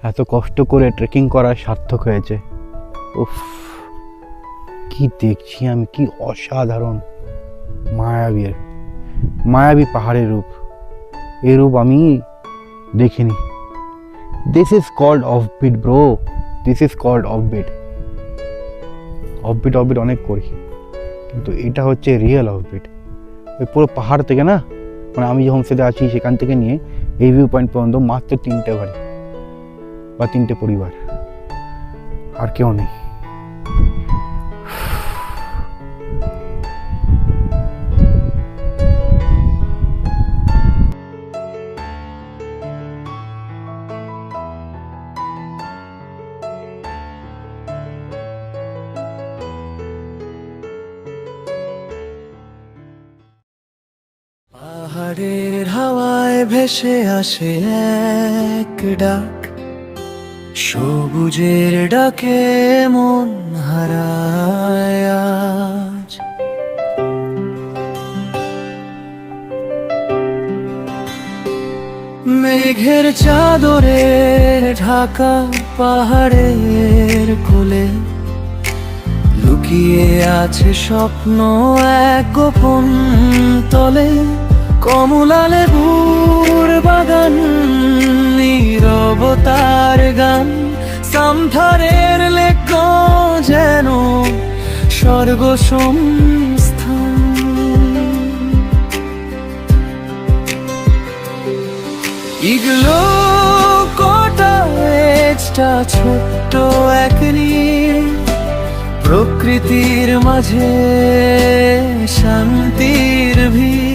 এত কষ্ট করে ট্রেকিং করা সার্থক হয়েছে। উফ, কি দেখছি আমি, কি অসাধারণ মায়াবী পাহাড়ের রূপ। এই রূপ আমি দেখিনি। This is called offbeat bro, this is called offbeat. Offbeat অনেক করি, কিন্তু এটা হচ্ছে রিয়েল অফবিট। ওই পুরো পাহাড় থেকে না, মানে আমি যে হোমস্টেতে আছি সেখান থেকে নিয়ে এই ভিউ পয়েন্ট পর্যন্ত মাত্র 3টে বাড়ি বা 3টে পরিবার, আর কেউ নেই। পাহাড়ের হাওয়ায় ভেসে আসে এক ডাক, সবুজের ডাকে মন হারায় আজ। মেঘের চাদরে ঢাকা পাহাড়ের কোলে লুকিয়ে আছে স্বপ্ন এক গোপন তলে। কমলা লেবুর বাগান, নীরবতার গান, সামথারের লেক যেন স্বর্গসংস্থান। ইগলো কটেজটা ছোট্ট এক নীড়, প্রকৃতির মাঝে শান্তির ভিড়।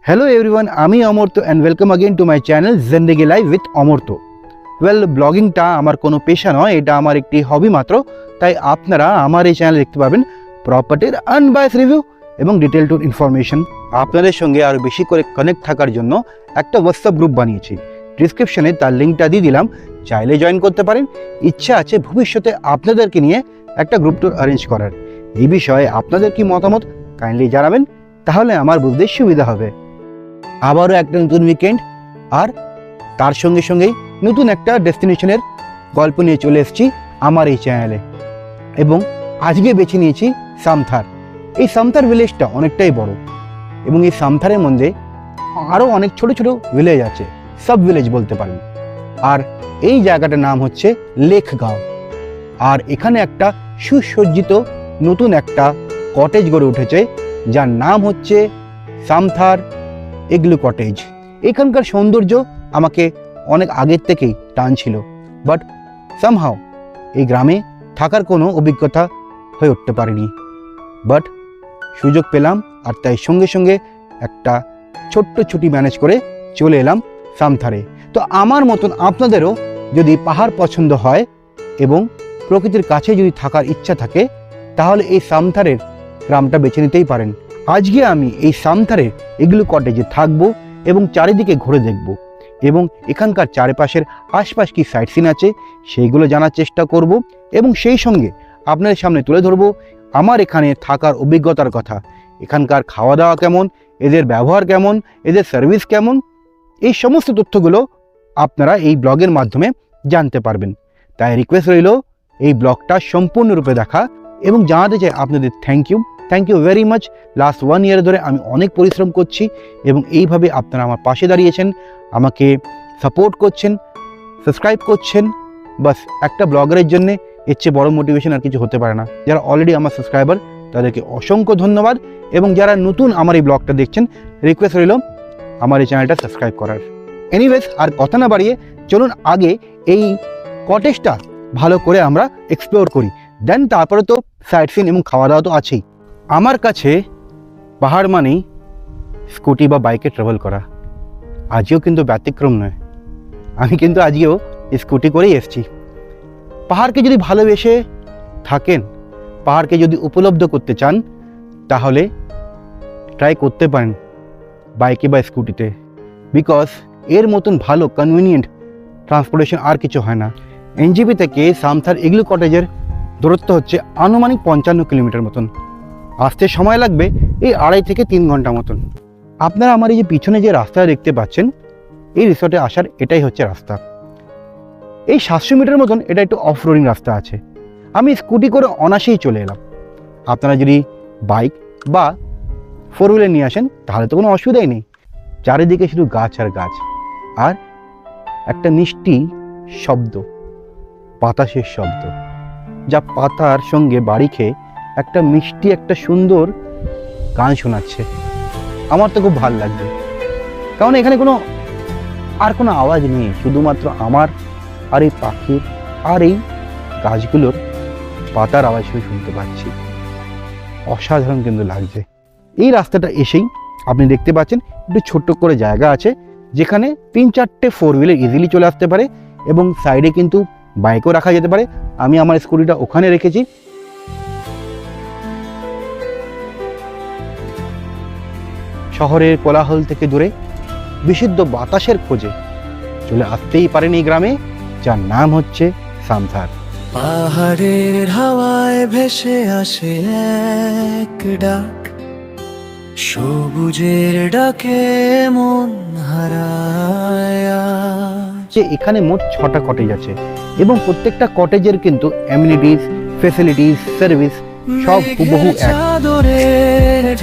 হ্যালো এভরিওয়ান, আমি Amartya and welcome again to my channel Zindagi live with Amartya. Well, ব্লগিংটা আমার কোনো পেশা নয়, এটা আমার একটি হবি মাত্র। তাই আপনারা আমার এই চ্যানেলে দেখতে পাবেন প্রপার্টির আনবায়াস রিভিউ এবং ডিটেল টুর ইনফরমেশন। আপনাদের সঙ্গে আরও বেশি করে কানেক্ট থাকার জন্য একটা হোয়াটসঅ্যাপ গ্রুপ বানিয়েছি, ডিসক্রিপশনে তার লিঙ্কটা দিয়ে দিলাম, চাইলে জয়েন করতে পারেন। ইচ্ছা আছে ভবিষ্যতে আপনাদেরকে নিয়ে একটা গ্রুপ টুর অ্যারেঞ্জ করার। এই বিষয়ে আপনাদের কি মতামত কাইন্ডলি জানাবেন, তাহলে আমার বুঝতে সুবিধা হবে। আবারও একটা নতুন উইকেন্ড, আর তার সঙ্গে সঙ্গেই নতুন একটা ডেস্টিনেশনের গল্প নিয়ে চলে এসেছি আমার এই চ্যানেলে। এবং আজকে বেছে নিয়েছি সামথার। এই সামথার ভিলেজটা অনেকটাই বড়, এবং এই সামথারের মধ্যে আরও অনেক ছোট ছোট ভিলেজ আছে, সাব ভিলেজ বলতে পারেন। আর এই জায়গাটার নাম হচ্ছে লেকগাঁও। আর এখানে একটা সুসজ্জিত নতুন একটা কটেজ গড়ে উঠেছে, যার নাম হচ্ছে সামথার ইগলু কটেজ। এখানকার সৌন্দর্য আমাকে অনেক আগের থেকেই টানছিল, বাট সামহাও এই গ্রামে থাকার কোনো অভিজ্ঞতা হয়ে উঠতে পারেনি। বাট সুযোগ পেলাম, আর তাই সঙ্গে সঙ্গে একটা ছোট্ট ছুটি ম্যানেজ করে চলে এলাম সামথারে। তো আমার মতন আপনাদেরও যদি পাহাড় পছন্দ হয় এবং প্রকৃতির কাছে যদি থাকার ইচ্ছা থাকে, তাহলে এই সামথারের গ্রামটা বেছে নিতেই পারেন। আজকে আমি এই সামথারের ইগলু কটেজে থাকবো এবং চারিদিকে ঘুরে দেখব, এবং এখানকার চারপাশের আশপাশ কি সাইট সিন আছে সেইগুলো জানার চেষ্টা করব, এবং সেই সঙ্গে আপনাদের সামনে তুলে ধরবো আমার এখানে থাকার অভিজ্ঞতার কথা। এখানকার খাওয়া দাওয়া কেমন, এদের ব্যবহার কেমন, এদের সার্ভিস কেমন, এই সমস্ত তথ্যগুলো আপনারা এই ব্লগের মাধ্যমে জানতে পারবেন। তাই রিকোয়েস্ট রইল এই ব্লগটা সম্পূর্ণরূপে দেখা, এবং জানাতে চাই আপনাদের thank you very much. Last 1 year ধরে আমি অনেক পরিশ্রম করছি, এবং এইভাবে আপনারা আমার পাশে দাঁড়িয়েছেন, আমাকে সাপোর্ট করছেন, সাবস্ক্রাইব করছেন। বাস একটা ব্লগারের জন্যে এর চেয়ে বড় মোটিভেশন আর কিছু হতে পারে না। যারা অলরেডি আমার সাবস্ক্রাইবার তাদেরকে অসংখ্য ধন্যবাদ, এবং যারা নতুন আমার এই ব্লগটা দেখছেন, রিকোয়েস্ট রইল আমার এই চ্যানেলটা সাবস্ক্রাইব করার। এনিওয়েজ, আর কথা না বাড়িয়ে চলুন আগে এই কটেজটা ভালো করে আমরা এক্সপ্লোর করি, দেন তারপরে তো সাইট সিন এবং খাওয়া দাওয়া তো আছেই। আমার কাছে পাহাড় মানেই স্কুটি বা বাইকে ট্রাভেল করা। আজও কিন্তু ব্যতিক্রম নয়, আমি কিন্তু আজকেও স্কুটি করেই এসেছি। পাহাড়কে যদি ভালোবেসে থাকেন, পাহাড়কে যদি উপলব্ধ করতে চান, তাহলে ট্রাই করতে পারেন বাইকে বা স্কুটিতে, বিকজ এর মতন ভালো কনভিনিয়েন্ট ট্রান্সপোর্টেশন আর কিছু হয় না। এনজেপি থেকে সামথার ইগলু কটেজের দূরত্ব হচ্ছে আনুমানিক 55 কিলোমিটার মতন। আসতে সময় লাগবে এই 2.5 থেকে 3 ঘন্টা মতন। আপনারা আমার এই যে পিছনে যে রাস্তা দেখতে পাচ্ছেন, এই রিসর্টে আসার এটাই হচ্ছে রাস্তা। এই 700 মিটার মতন এটা একটু অফ রোডিং রাস্তা আছে। আমি স্কুটি করে অনায়াসেই চলে এলাম। আপনারা যদি বাইক বা 4 হুইলার নিয়ে আসেন তাহলে তো কোনো অসুবিধাই নেই। চারিদিকে শুধু গাছ আর গাছ, আর একটা মিষ্টি শব্দ, বাতাসের শব্দ, যা পাতার সঙ্গে বাড়ি খেয়ে একটা মিষ্টি একটা সুন্দর গান শোনাচ্ছে। আমার তো খুব ভালো লাগছে, কারণ এখানে কোনো আওয়াজ নেই, শুধুমাত্র আমার আর এই পাখির আর এই গাছগুলোর পাতার আওয়াজ শুনতে পাচ্ছি। অসাধারণ কিন্তু লাগছে। এই রাস্তাটা এসেই আপনি দেখতে পাচ্ছেন একটু ছোট্ট করে জায়গা আছে, যেখানে 3-4টে 4 হুইলার ইজিলি চলে আসতে পারে এবং সাইডে কিন্তু বাইকও রাখা যেতে পারে। আমি আমার স্কুটিটা ওখানে রেখেছি। শহরের কোলাহল থেকে দূরে বিশুদ্ধ বাতাসের খোঁজে চলে আসতেই পারেন এই গ্রামে, যার নাম হচ্ছে সামথার। পাহাড়ের হাওয়ায় ভেসে আসে এক ডাক, সবুজের ডাকে মন হারায় আজ। যে এখানে মোট 6টা কটেজ আছে এবং প্রত্যেকটা কটেজের কিন্তু অ্যামিনিটিস, ফ্যাসিলিটিস, সার্ভিস সব হুবহু এক। চাদরে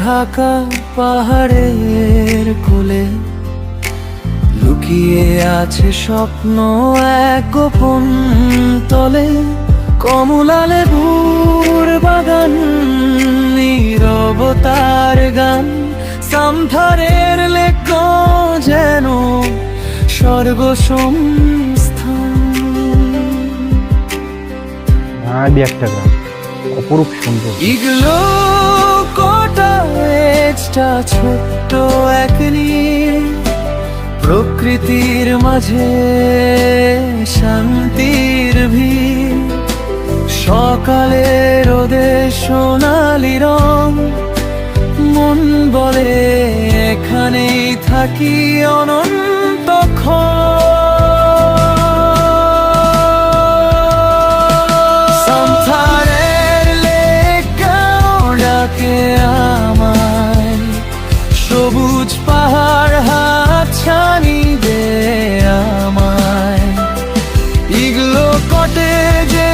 ঢাকা পাহাড়ের কোলে লুকিয়ে আছে স্বপ্ন এক গোপন তলে। কমলা লেবুর বাগান, নীরবতার গান, সামথারের লেক যেন স্বর্গ সংস্থান। একটা গ্রাম অপরূপ সুন্দর। ইগলো কটাজটা ছোট্ট এক নীড়, প্রকৃতির মাঝে শান্তির ভিড়। সকালে রোদে সোনালি রং, মন বলে এখানেই থাকি অনন্তক্ষণ। সামথারের লেক ডাকে আমায়, সবুজ পাহাড় হাতছানি দে আমায়। ইগলো কটেজে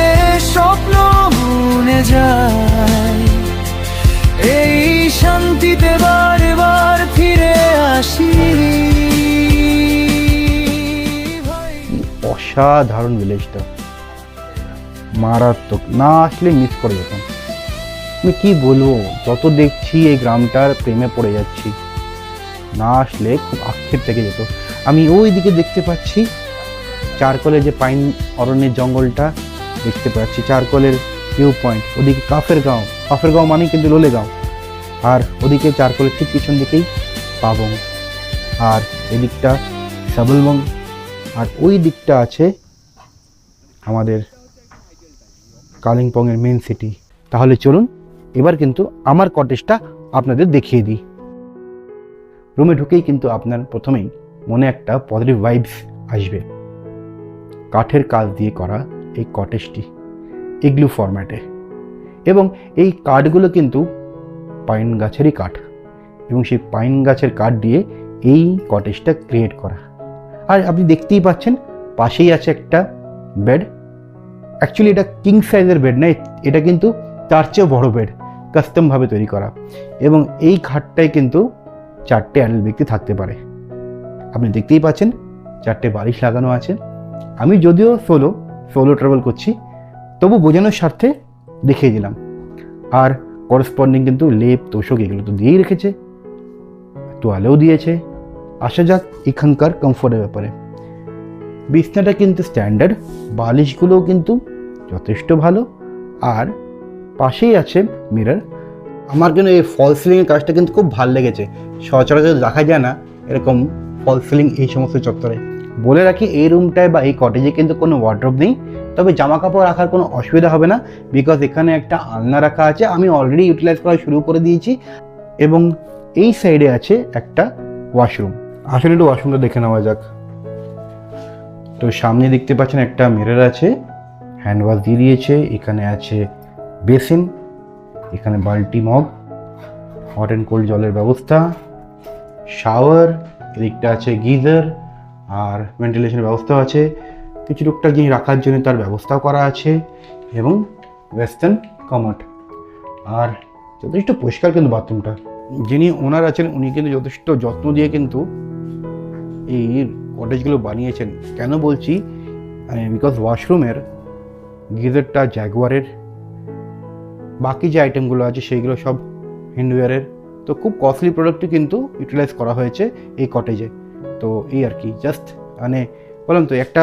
স্বপ্ন বুনে যায়, এই শান্তিতে বারবার ফিরে আসি। অসাধারণ ভিলেজটা, মারাত্মক, না আসলে মিস করে যেতাম। আমি কি বলবো, যত দেখছি এই গ্রামটার প্রেমে পড়ে যাচ্ছি। না আসলে খুব আক্ষেপ থেকে যেত। আমি ওই দিকে দেখতে পাচ্ছি চারকোলে যে পাইন অরণ্যের জঙ্গলটা দেখতে পাচ্ছি, চারকোলের ভিউ পয়েন্ট। ওদিকে কাফের গাঁও মানে কিন্তু লোলেগাঁও, আর ওদিকে চারকোলের ঠিক পিছন দিকেই পাবং, আর এদিকটা সাবলবং, আর ওই দিকটা আছে আমাদের কালিম্পংয়ের মেন সিটি। তাহলে চলুন এবার কিন্তু আমার কটেজটা আপনাদের দেখিয়ে দিই। রুমে ঢুকেই কিন্তু আপনার প্রথমেই মনে একটা পজিটিভ ভাইবস আসবে। কাঠের কাজ দিয়ে করা এই কটেজটি ইগলু ফরম্যাটে, এবং এই কাঠগুলো কিন্তু পাইন গাছেরই কাঠ, এবং সেই পাইন গাছের কাঠ দিয়ে এই কটেজটা ক্রিয়েট করা। আর আপনি দেখতেই পাচ্ছেন পাশেই আছে একটা বেড। অ্যাকচুয়ালি এটা কিং সাইজের বেড না, এটা কিন্তু তার চেয়েও বড় বেড, কাস্টমভাবে তৈরি করা। এবং এই খাটটায় কিন্তু 4টে অ্যাডাল্ট ব্যক্তি থাকতে পারে। আপনি দেখতেই পাচ্ছেন 4টে বালিশ লাগানো আছে। আমি যদিও সোলো ট্রাভেল করছি, তবু বোঝানোর স্বার্থে দেখিয়ে দিলাম। আর করেসপন্ডিং কিন্তু লেপ তোষক এগুলো তো দিয়েই রেখেছে, তোয়ালেও দিয়েছে। আসা যাক এখানকার কমফোর্টের ব্যাপারে। বিছনাটা কিন্তু স্ট্যান্ডার্ড, বালিশগুলোও কিন্তু যথেষ্ট ভালো, আর পাশেই আছে মিরর। আমার কিন্তু এই ফল সিলিংয়ের কাজটা কিন্তু খুব ভালো লেগেছে। সচরাচর দেখা যায় না এরকম ফল সিলিং এই সমস্ত চত্বরে। বলে রাখি, এই রুমটায় বা এই কটেজে কিন্তু কোনো ওয়ার্ড্রোব নেই, তবে জামা কাপড় রাখার কোনো অসুবিধা হবে না, বিকজ এখানে একটা আলনা রাখা আছে, আমি অলরেডি ইউটিলাইজ করা শুরু করে দিয়েছি। এবং এই সাইডে আছে একটা ওয়াশরুম। আসলে একটু ওয়াশরুমটা দেখে নেওয়া যাক। তো সামনে দেখতে পাচ্ছেন একটা মিরর আছে, হ্যান্ড ওয়াশ দিয়ে দিয়েছে। এখানে আছে বেসিন, এখানে বালতি, মগ, হট অ্যান্ড কোল্ড জলের ব্যবস্থা, শাওয়ার, এদিকটা আছে গিজার, আর ভেন্টিলেশনের ব্যবস্থাও আছে, কিছু টুকটাক জিনিস রাখার জন্য তার ব্যবস্থাও করা আছে, এবং ওয়েস্টার্ন কমোড। আর যথেষ্ট পরিষ্কার কিন্তু বাথরুমটা। যিনি ওনার আছেন উনি কিন্তু যথেষ্ট যত্ন দিয়ে কিন্তু এই কটেজগুলো বানিয়েছেন। কেন বলছি, বিকজ ওয়াশরুমের গিজারটা জ্যাগুয়ারের, বাকি যে আইটেমগুলো আছে সেইগুলো সব হিন্ডওয়্যারের। তো খুব কস্টলি প্রোডাক্টই কিন্তু ইউটিলাইজ করা হয়েছে এই কটেজে। তো এই আর কি, জাস্ট মানে বললাম তো, একটা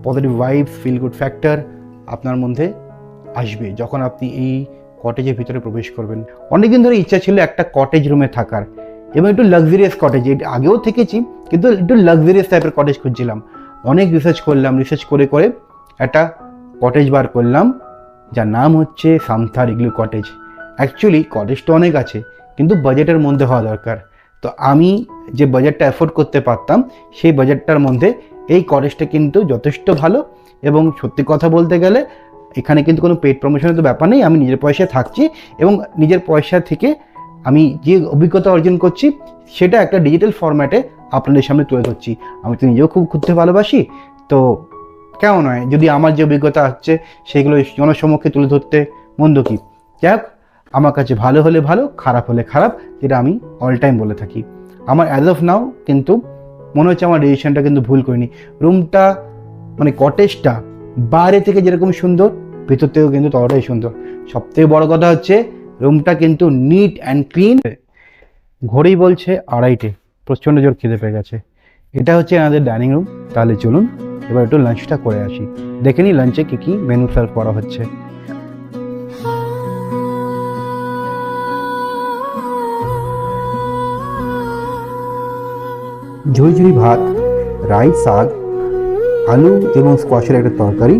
positive vibes, feel good factor আপনার মধ্যে আসবে যখন আপনি এই কটেজের ভিতরে প্রবেশ করবেন। অনেকদিন ধরে ইচ্ছা ছিল একটা কটেজ রুমে থাকার, এবং একটু লাক্সারিয়াস কটেজ। আগেও থেকেছি, কিন্তু একটু লাক্সারিয়াস টাইপের কটেজ খুঁজছিলাম। অনেক রিসার্চ করলাম, রিসার্চ করে করে একটা কটেজ বার করলাম, যার নাম হচ্ছে সামথার ইগলু কটেজ। অ্যাকচুয়ালি কটেজটা অনেক আছে, কিন্তু বাজেটের মধ্যে হওয়া দরকার। তো আমি যে বাজেটটা অ্যাফোর্ড করতে পারতাম, সেই বাজেটটার মধ্যে এই কটেজটা কিন্তু যথেষ্ট ভালো। এবং সত্যি কথা বলতে গেলে এখানে কিন্তু কোনো পেড প্রমোশনের তো ব্যাপার নেই। আমি নিজের পয়সায় থাকছি, এবং নিজের পয়সা থেকে আমি যে অভিজ্ঞতা অর্জন করছি সেটা একটা ডিজিটাল ফরম্যাটে আপনাদের সামনে তুলে ধরছি। আমি তো নিজেও খুব ঘুরতে ভালোবাসি, তো কেমন নয় যদি আমার যে অভিজ্ঞতা হচ্ছে সেগুলো জনসমক্ষে তুলে ধরতে মন্দ কি। যাই হোক, আমার কাছে ভালো হলে ভালো, খারাপ হলে খারাপ, যেটা আমি অল টাইম বলে থাকি। আমার অ্যাজ অফ নাও কিন্তু মনে হচ্ছে আমার ডিসিশনটা কিন্তু ভুল করিনি। রুমটা মানে কটেজটা বাইরে থেকে যেরকম সুন্দর, ভেতর থেকেও কিন্তু ততটাই সুন্দর। সবথেকে বড় কথা হচ্ছে রুমটা কিন্তু নিট অ্যান্ড ক্লিন। ঘড়ি বলছে 2:30, প্রচণ্ড জোর খিদে পেয়ে গেছে। এটা হচ্ছে আমাদের ডাইনিং রুম। তাহলে চলুন এবার একটু লাঞ্চটা করে আসি, দেখে নিই লাঞ্চে কী কী মেনু সার্ভ করা হচ্ছে। ঝুড়ি ভাত, রাইস, শাক, আলু এবং স্কোয়াশের একটা তরকারি,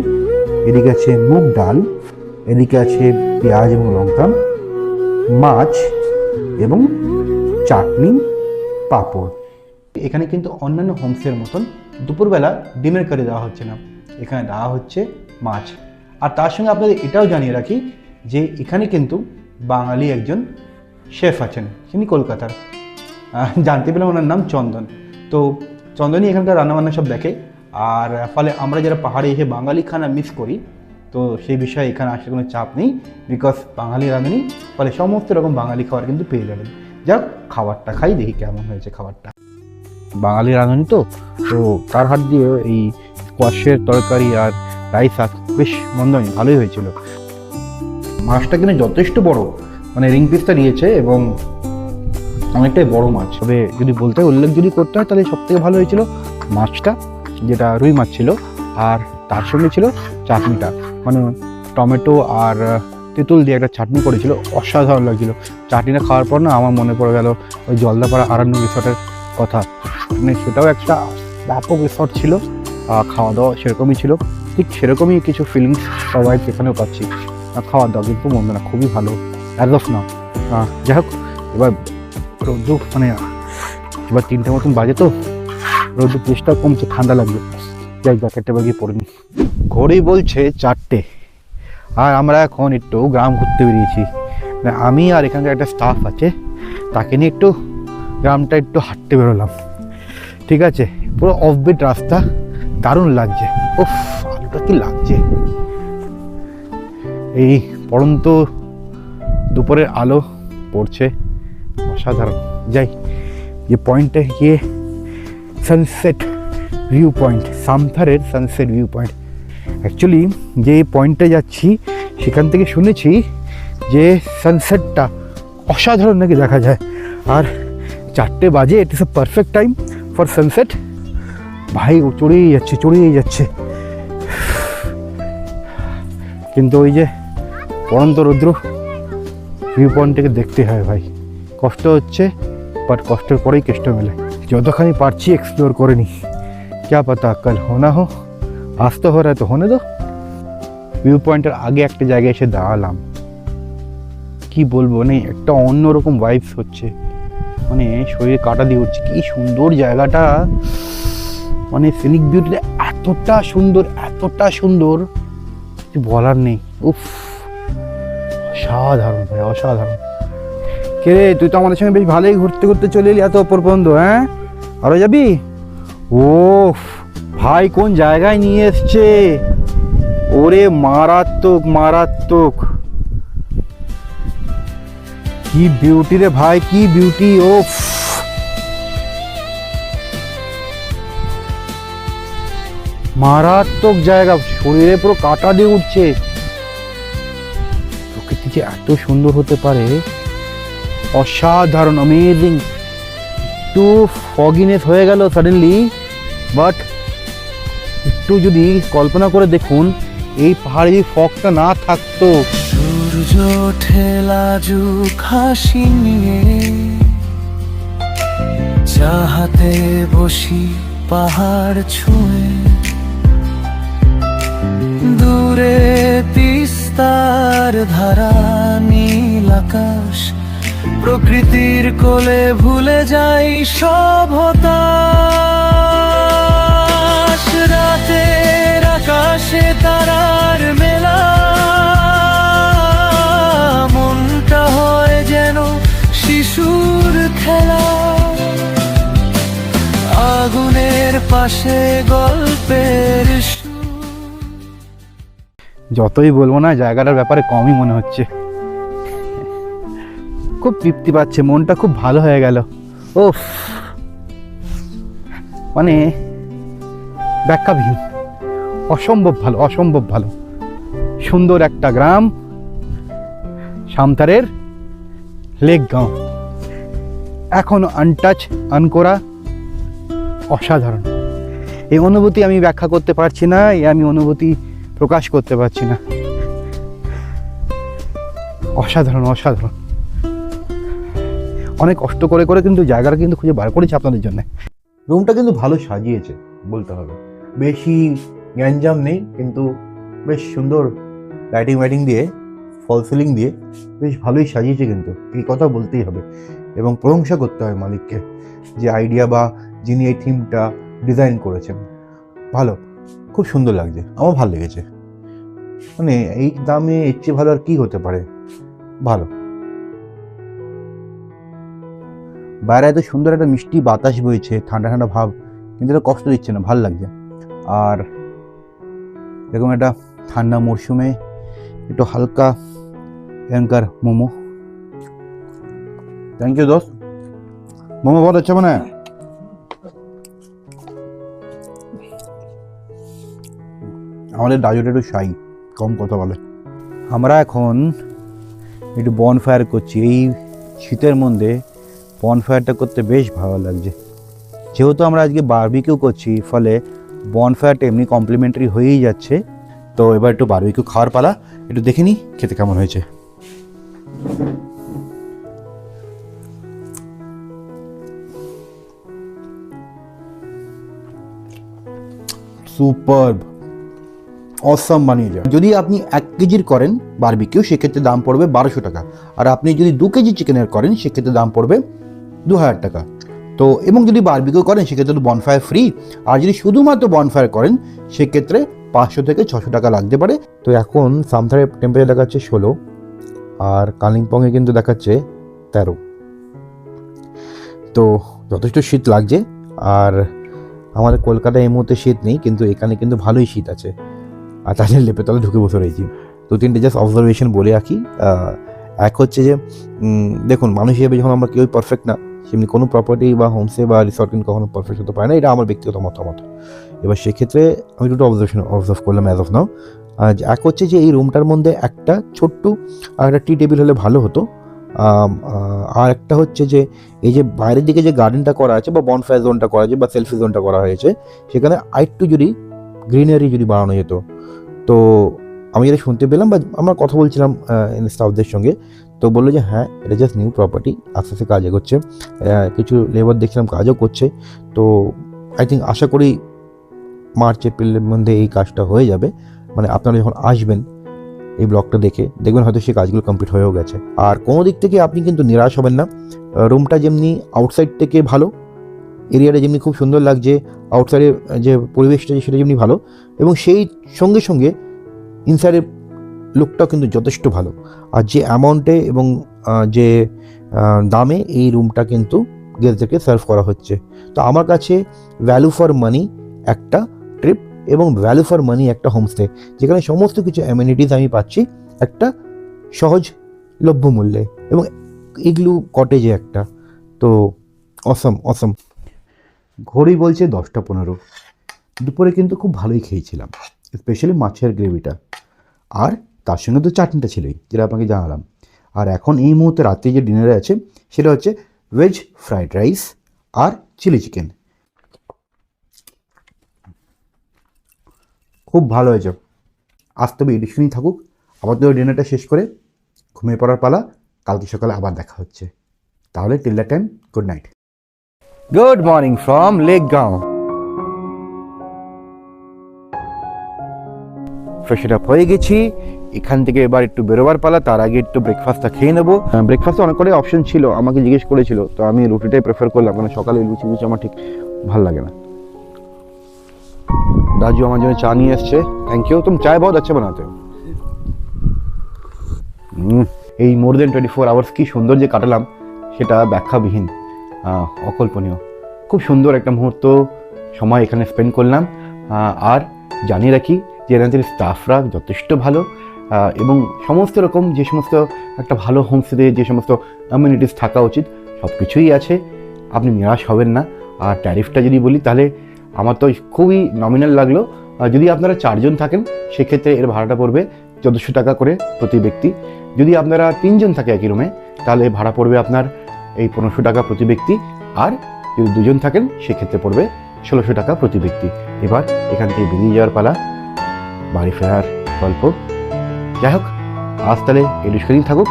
এদিকে আছে মুগ ডাল, এদিকে আছে পেঁয়াজ এবং লঙ্কা, মাছ এবং চাটনি, পাঁপড়। এখানে কিন্তু অন্যান্য হোমস্টের মতন দুপুরবেলা ডিমের কারি দেওয়া হচ্ছে না, এখানে দেওয়া হচ্ছে মাছ। আর তার সঙ্গে আপনাদের এটাও জানিয়ে রাখি যে এখানে কিন্তু বাঙালি একজন শেফ আছেন, তিনি কলকাতার। জানতে পেলাম ওনার নাম চন্দন। তো চন্দনই এখানকার রান্নাবান্না সব দেখে। আর ফলে আমরা যারা পাহাড়ে এসে বাঙালি খানা মিস করি, তো সেই বিষয়ে এখানে আসার কোনো চাপ নেই, বিকজ বাঙালি রাঁধুনি, ফলে সমস্ত রকম বাঙালি খাবার কিন্তু পেয়ে যাবেন। যাক, খাবারটা খাই, দেখি কেমন হয়েছে খাবারটা। বাঙালি রাঁধুনি তো তার হাত দিয়ে এই স্কোয়াশের তরকারি আর রাইস শাক বেশ মন্দ নয়, ভালোই হয়েছিল। মাছটা কিন্তু যথেষ্ট বড়, মানে রিং পিসটা দিয়েছে এবং অনেকটাই বড় মাছ। তবে যদি উল্লেখ যদি করতে হয় তাহলে সব থেকে ভালো হয়েছিল মাছটা, যেটা রুই মাছ ছিল, আর তার সঙ্গে ছিল চাটনিটা, মানে টমেটো আর তেঁতুল দিয়ে একটা চাটনি করেছিল, অসাধারণ লাগছিল। চাটনিটা খাওয়ার পর না আমার মনে পড়ে গেল ওই জলদাপাড়া আরণ্য রিসর্টের কথা। মানে সেটাও একটা ব্যাপক রিসর্ট ছিল, খাওয়া দাওয়া সেরকমই ছিল, ঠিক সেরকমই কিছু ফিলিংস সবাই সেখানেও পাচ্ছি। খাওয়া দাওয়া কিন্তু মন্দ না, খুবই ভালো অ্যাজ অফ নাও। যাই হোক, এবার রোদ্দু মানে এবার 3টে মতন বাজে, তো রোদ্দু প্রেসটা কমছে, ঠান্ডা লাগবে। যাই জ্যাকেটটা বাগিয়ে পরে নি। ঘড়ি বলছে 4টে, আর আমরা এখন একটু গ্রাম ঘুরতে বেরিয়েছি। আমি আর এখানকার একটা স্টাফ আছে, তাকে নিয়ে একটু গ্রামটা একটু হাঁটতে বেরোলাম। ঠিক আছে, পুরো অফবিট রাস্তা, দারুণ লাগছে। উফ, আলোটা কি লাগছে! এই পড়ন্ত দুপুরের আলো পড়ছে, অসাধারণ। যাই, যে পয়েন্টে গিয়ে সানসেট ভিউ পয়েন্ট, সামথারের সানসেট ভিউ পয়েন্ট। অ্যাকচুয়ালি যে পয়েন্টে যাচ্ছি সেখান থেকে শুনেছি যে সানসেটটা অসাধারণ নাকি দেখা যায়। আর 4টে বাজে, it is a perfect time for sunset. ভাই ও চড়েই যাচ্ছে, কিন্তু ওই যে পড়ন্ত রৌদ্র, ভিউ পয়েন্টটাকে দেখতে হয় ভাই। কষ্ট হচ্ছে, বাট কষ্টের পরেই কেষ্ট মেলে। যতখানি পারছি এক্সপ্লোর করে নি, क्या पता कल होना हो, आज तो हो रहा है तो होने दो। ভিউ পয়েন্টের আগে একটা জায়গায় এসে দাঁড়ালাম, কি বলবো, মানে একটা অন্যরকম ভাইবস হচ্ছে, মানে শরীরে কাঁটা দিয়ে উঠছে। কি সুন্দর জায়গাটা, মানে সিনিক বিউটিটা এতটা সুন্দর কিছু বলার নেই। উফ, অসাধারণ ভাই, অসাধারণ। কে রে, তুই তো আমাদের সঙ্গে বেশ ভালোই ঘুরতে চলে এলি এত অপর পর্যন্ত। হ্যাঁ, আরো যাবি? ও ভাই কোন জায়গায় নিয়ে এসছে, ওরে মারাত্মক মারাত্মক, কি বিউটি রে ভাই, কি বিউটি। ও মারাত্মক জায়গা, শরীরে পুরো কাঁটা দিয়ে উঠছে। প্রকৃতি যে এত সুন্দর হতে পারে, অসাধারণ, অ্যামেজিং। একটু ফগিনেস হয়ে গেল সাডেনলি, বাট একটু যদি কল্পনা করে দেখুন এই পাহাড়ে যদি ফগটা না থাকতো। সূর্য ঠেলা যুগ হাসি নিয়ে চাহাতে বসি পাহাড় ছুঁয়ে, দূরে তিস্তার ধারা নীল আকাশ, প্রকৃতির কোলে ভুলে যাই সব হতাশ। রাতের আকাশে তারার মেলা, মনটা হয় যেন শিশুর খেলা, আগুনের পাশে গল্পের সুর। যতই বলবো না জায়গাটার ব্যাপারে কমই মনে হচ্ছে, খুব তৃপ্তি পাচ্ছে, মনটা খুব ভালো হয়ে গেল। ও মানে ব্যাখ্যাবিহীন, অসম্ভব ভালো, অসম্ভব ভালো। সুন্দর একটা গ্রাম, সামতারের লেক গাঁও, এখনো আনটাচ, আনকোরা, অসাধারণ। এই অনুভূতি আমি ব্যাখ্যা করতে পারছি না, আমি অনুভূতি প্রকাশ করতে পারছি না। অসাধারণ অসাধারণ, অনেক কষ্ট করে করে কিন্তু জায়গাটা কিন্তু খুঁজে বার করেছি আপনাদের জন্য। রুমটা কিন্তু ভালো সাজিয়েছে বলতে হবে, বেশি গ্যাঞ্জাম নেই, কিন্তু বেশ সুন্দর লাইটিং ওয়াইটিং দিয়ে, ফল সিলিং দিয়ে বেশ ভালোই সাজিয়েছে কিন্তু, এই কথা বলতেই হবে। এবং প্রশংসা করতে হয় মালিককে, যে আইডিয়া বা যিনি এই থিমটা ডিজাইন করেছেন, ভালো, খুব সুন্দর লাগছে, আমার ভালো লেগেছে। মানে এই দামে এর চেয়ে ভালো আর কি হতে পারে, ভালো। বাইরে এত সুন্দর একটা মিষ্টি বাতাস বইছে, ঠান্ডা ঠান্ডা ভাব, কিন্তু এটা কষ্ট দিচ্ছে না, ভালো লাগছে। আর এরকম একটা ঠান্ডা মরশুমে একটু হালকা এখানকার মোমো, থ্যাংক ইউ দোস্ত, মোমো বহুত আচ্ছা মানে। আমাদের দাজুটা একটু শাই, কম কথা বলে। আমরা এখন একটু বনফায়ার করছি, এই শীতের মধ্যে বনফায়ারটা করতে বেশ ভালো লাগছে। যেহেতু আমরা আজকে বারবিকিউ করছি, ফলে বনফায়ারটা এমনি কমপ্লিমেন্টারি হয়েই যাচ্ছে। তো এবার একটু বারবিকিউ খাওয়ার পালা, একটু দেখে নিই খেতে কেমন হয়েছে। সুপারব, অসাম বানিয়ে যায়। যদি আপনি 1 কেজির করেন বারবিকিউ, সেক্ষেত্রে দাম পড়বে 1200 টাকা। আর আপনি যদি 2 কেজি চিকেনের করেন, সেক্ষেত্রে দাম পড়বে 2000 টাকা। তো এবং যদি বারবিকিউ করেন সেক্ষেত্রে তো বনফায়ার ফ্রি, আর যদি শুধুমাত্র বনফায়ার করেন সেক্ষেত্রে 500 থেকে 600 টাকা লাগতে পারে। তো এখন সামথারে টেম্পারেচার দেখাচ্ছে 16, আর কালিম্পংয়ে কিন্তু দেখাচ্ছে 13। তো যথেষ্ট শীত লাগছে। আর আমাদের কলকাতায় এই মুহূর্তে শীত নেই, কিন্তু এখানে কিন্তু ভালোই শীত আছে। আর তাদের লেপে তলে ঢুকে বসে রয়েছি। 2-3টে জাস্ট অবজারভেশন বলে রাখি। এক হচ্ছে যে দেখুন, মানুষ হিসেবে যখন আমরা কেউই পারফেক্ট না, সেমনি কোনো প্রপার্টি বা হোমস্টে বা রিসর্ট কিন্তু কখনো পারফেক্ট হতে পারে না, এটা আমার ব্যক্তিগত মতামত। এবার সেক্ষেত্রে আমি দুটো অবজার্ভ করলাম অ্যাজ অফ নাও। এক হচ্ছে যে এই রুমটার মধ্যে একটা ছোট্ট আর একটা টি টেবিল হলে ভালো হতো। আর একটা হচ্ছে যে এই যে বাইরের দিকে যে গার্ডেনটা করা আছে বা বনফায়ার জোনটা করা আছে বা সেলফি জোনটা করা হয়েছে, সেখানে আরেকটু যদি গ্রিনারি যদি বাড়ানো যেত। তো আমি যেটা শুনতে পেলাম বা আমরা কথা বলছিলাম স্টাফদের সঙ্গে, তো বললো যে হ্যাঁ, এটা জাস্ট নিউ প্রপার্টি, আস্তে আস্তে কাজ এগোচ্ছে, কিছু লেবার দেখছিলাম কাজও করছে। তো আই থিঙ্ক আশা করি মার্চ এপ্রিলের মধ্যে এই কাজটা হয়ে যাবে। মানে আপনারা যখন আসবেন এই ব্লগটা দেখে দেখবেন হয়তো সেই কাজগুলো কমপ্লিট হয়েও গেছে। আর কোনো দিক থেকে আপনি কিন্তু নিরাশ হবেন না। রুমটা যেমনি আউটসাইড থেকে ভালো, এরিয়াটা যেমনি খুব সুন্দর লাগছে, আউটসাইডের যে পরিবেশটা সেটা যেমনি ভালো, এবং সেই সঙ্গে সঙ্গে ইনসাইডের লুকটাও কিন্তু যথেষ্ট ভালো। আর যে অ্যামাউন্টে এবং যে দামে এই রুমটা কিন্তু গেস্টদেরকে সার্ভ করা হচ্ছে। তো আমার কাছে ভ্যালু ফর মানি একটা ট্রিপ এবং ভ্যালু ফর মানি একটা হোমস্টে, যেখানে সমস্ত কিছু অ্যামিনিটিস আমি পাচ্ছি একটা সহজলভ্য মূল্যে, এবং ইগলু কটেজে একটা। তো অসম অসম। ঘড়ি বলছে 10টা 15। দুপুরে কিন্তু খুব ভালোই খেয়েছিলাম, স্পেশালি মাছের গ্রেভিটা, আর তার সঙ্গে তো চাটনিটা ছিলই, যেটা আপনাকে জানালাম। আর এখন এই মুহূর্তে রাত্রে যে ডিনারে আছে সেটা হচ্ছে ভেজ ফ্রাইড রাইস আর চিলি চিকেন। খুব ভালো হয়েছে। আজ তবে এডিশনই থাকুক, আপাতত ডিনারটা শেষ করে ঘুমিয়ে পড়ার পালা। কালকে সকালে আবার দেখা হচ্ছে। তাহলে till that time, good night. Good morning from Lekgaon. Fresh up হয়ে গেছি, এখান থেকে এবার একটু বেরোবার পালা। তার আগে একটু ব্রেকফাস্টটা খেয়ে নেবো। ব্রেকফাস্টে অনেক করে অপশন ছিল, আমাকে জিজ্ঞেস করেছিল, তো আমি রুটিটাই প্রেফার করলাম, কারণ সকালে লুচি আমার ঠিক ভালো লাগে না। রাজু আমার জন্য চা নিয়ে এসছে, থ্যাংক ইউ। তুমি চায় বহুত আচ্ছা বানাতে हो। এই মোর দেন 24 আওয়ার্স কি সুন্দর যে কাটালাম সেটা ব্যাখ্যাবিহীন, অকল্পনীয়। খুব সুন্দর একটা মুহূর্ত সময় এখানে স্পেন্ড করলাম। আর জানিয়ে রাখি যে এনাদের স্টাফরা যথেষ্ট ভালো, এবং সমস্ত রকম যে সমস্ত একটা ভালো হোমস্টেতে যে সমস্ত অ্যামিনিটিস থাকা উচিত সব কিছুই আছে। আপনি নিরাশ হবেন না। আর ট্যারিফটা যদি বলি তাহলে আমার তো খুবই নমিনাল লাগলো। যদি আপনারা 4 জন থাকেন সেক্ষেত্রে এর ভাড়াটা পড়বে 1400 টাকা করে প্রতি ব্যক্তি। যদি আপনারা 3 জন থাকে একই রুমে তাহলে ভাড়া পড়বে আপনার এই 1500 টাকা প্রতি ব্যক্তি। আর যদি 2 জন থাকেন সেক্ষেত্রে পড়বে 1600 টাকা প্রতি ব্যক্তি। এবার এখান থেকে বেরিয়ে যাওয়ার পালা, বাড়ি ফেরার গল্প। যাই হোক, আজ তাহলে এডিশনই থাকুক।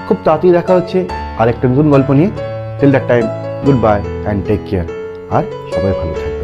খুব তাড়াতাড়ি দেখা হচ্ছে আর একটা নতুন গল্প নিয়ে। Till that time, goodbye and take care. আর সবাই ভালো থাকবে।